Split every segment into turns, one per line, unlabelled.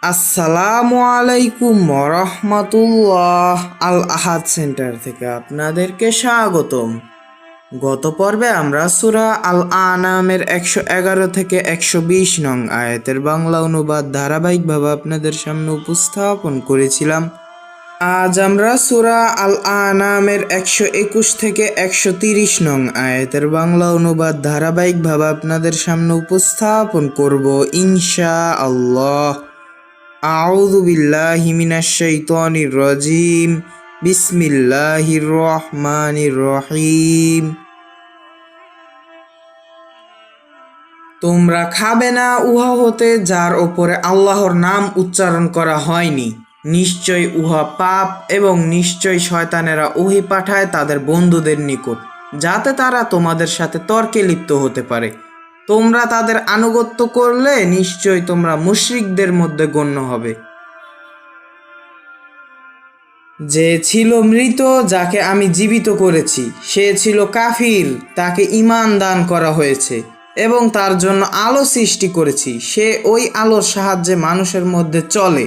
আসসালামু আলাইকুম রহমতুল্লাহ। আল আহাদ সেন্টার থেকে আপনাদেরকে স্বাগতম। গত পর্বে আমরা সূরা আল আনামের 111 থেকে 120 নং আয়াতের বাংলা অনুবাদ ধারাবাহিকভাবে আপনাদের সামনে উপস্থাপন করেছিলাম। আজ আমরা সূরা আল আনামের 121 থেকে 130 নং আয়াতের বাংলা অনুবাদ ধারাবাহিকভাবে আপনাদের সামনে উপস্থাপন করব ইনশাআল্লাহ। আউযু বিল্লাহি মিনাশ শাইতানির রাজিম। বিসমিল্লাহির রহমানির রহিম। তোমরা খাবে না উহা হতে যার ওপরে আল্লাহর নাম উচ্চারণ করা হয়নি। নিশ্চয় উহা পাপ এবং নিশ্চয় শয়তানেরা ওহী পাঠায় তাদের বন্ধুদের নিকট, যাতে তারা তোমাদের সাথে তর্কে লিপ্ত হতে পারে। তোমরা তাদের আনুগত্য করলে নিশ্চয় তোমরা মুশরিকদের মধ্যে গণ্য হবে। যে ছিল মৃত যাকে আমি জীবিত করেছি, সে ছিল কাফির, তাকে ঈমান দান করা হয়েছে এবং তার জন্য আলো সৃষ্টি করেছি। সে ওই আলোর সাহায্যে মানুষের মধ্যে চলে।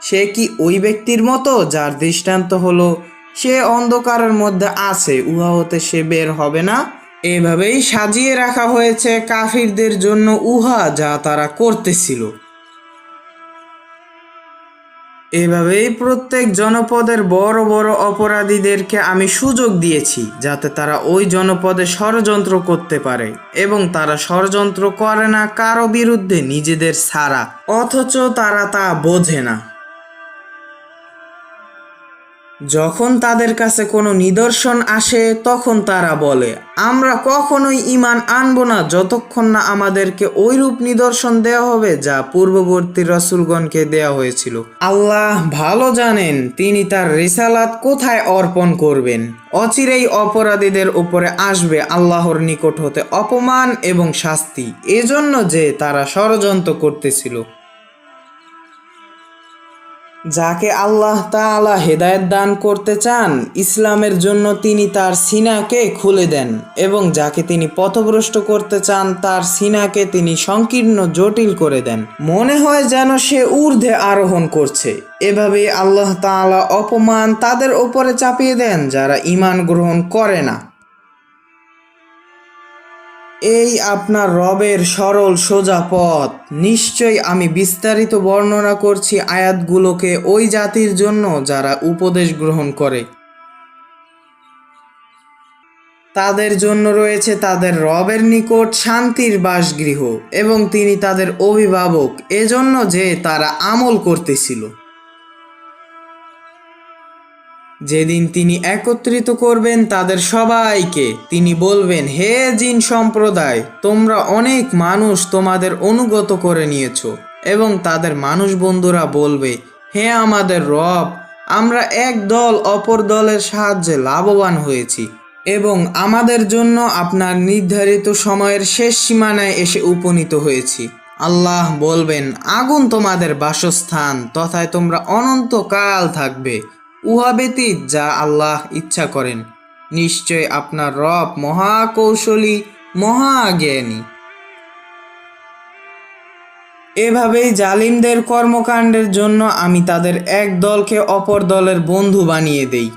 সে কি ওই ব্যক্তির মতো যার দৃষ্টান্ত হলো সে অন্ধকারের মধ্যে আছে, উহা হতে সে বের হবে না? এভাবেই সাজিয়ে রাখা হয়েছে কাফিরদের জন্য উহা যা তারা করতেছিল। এভাবেই প্রত্যেক জনপদের বড় বড় অপরাধীদেরকে আমি সুযোগ দিয়েছি, যাতে তারা ওই জনপদে ষড়যন্ত্র করতে পারে, এবং তারা ষড়যন্ত্র করে না কারো বিরুদ্ধে নিজেদের ছাড়া, অথচ তারা তা বোঝে না। যখন তাদের কাছে কোনো নিদর্শন আসে তখন তারা বলে, আমরা কখনোই ঈমান আনব না যতক্ষণ না আমাদেরকে ওইরূপ নিদর্শন দেওয়া হবে যা পূর্ববর্তী রাসূলগণকে দেওয়া হয়েছিল। আল্লাহ ভালো জানেন তিনি তার রিসালাত কোথায় অর্পণ করবেন। অচিরেই অপরাধীদের উপরে আসবে আল্লাহর নিকট হতে অপমান এবং শাস্তি, এজন্য যে তারা ষড়যন্ত্র করতেছিল। যাকে আল্লাহ তাআলা হেদায়েত দান করতে চান ইসলামের জন্য তিনি তার সিনাকে খুলে দেন, এবং যাকে তিনি পথভ্রষ্ট করতে চান তার সিনাকে তিনি সংকীর্ণ জটিল করে দেন। মনে হয় যেন সে ঊর্ধ্বে আরোহণ করছে। এভাবে আল্লাহ তাআলা অপমান তাদের ওপরে চাপিয়ে দেন যারা ঈমান গ্রহণ করে না। এই আপনার রবের সরল সোজা পথ। নিশ্চয় আমি বিস্তারিত বর্ণনা করছি আয়াতগুলোকে ওই জাতির জন্য যারা উপদেশ গ্রহণ করে। তাদের জন্য রয়েছে তাদের রবের নিকট শান্তির বাসগৃহ, এবং তিনি তাদের অভিভাবক, এজন্য যে তারা আমল করতেছিল। যেদিন তিনি একত্রিত করবেন তাদের সবাইকে, তিনি বলবেন, হে জিন সম্প্রদায়, তোমরা অনেক মানুষ তোমাদের অনুগত করে নিয়েছ। এবং তাদের মানুষ বন্ধুরা বলবে, হে আমাদের রব, আমরা এক দল অপর দলের সাহায্যে লাভবান হয়েছি, এবং আমাদের জন্য আপনার নির্ধারিত সময়ের শেষ সীমানায় এসে উপনীত হয়েছি। আল্লাহ বলবেন, আগুন তোমাদের বাসস্থান, তথায় তোমরা অনন্তকাল থাকবে, উহা ব্যতীত যা আল্লাহ ইচ্ছা করেন। নিশ্চয় আপনার রব মহাকৌশলী, মহাজ্ঞানী। এভাবেই জালিমদের কর্মকাণ্ডের জন্য আমি তাদের এক দলকে অপর দলের বন্ধু বানিয়ে দেই।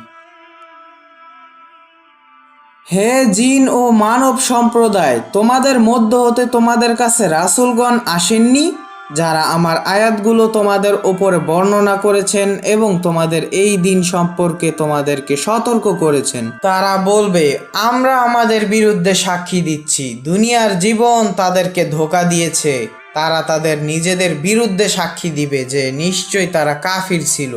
হে জিন ও মানব সম্প্রদায়, তোমাদের মধ্য হতে তোমাদের কাছে রাসূলগণ আসেননি, যারা আমার আয়াতগুলো তোমাদের ওপরে বর্ণনা করেছেন এবং তোমাদের এই দিন সম্পর্কে তোমাদেরকে সতর্ক করেছেন? তারা বলবে, আমরা আমাদের বিরুদ্ধে সাক্ষী দিচ্ছি, দুনিয়ার জীবন তাদেরকে ধোঁকা দিয়েছে। তারা তাদের নিজেদের বিরুদ্ধে সাক্ষী দিবে যে নিশ্চয় তারা কাফির ছিল।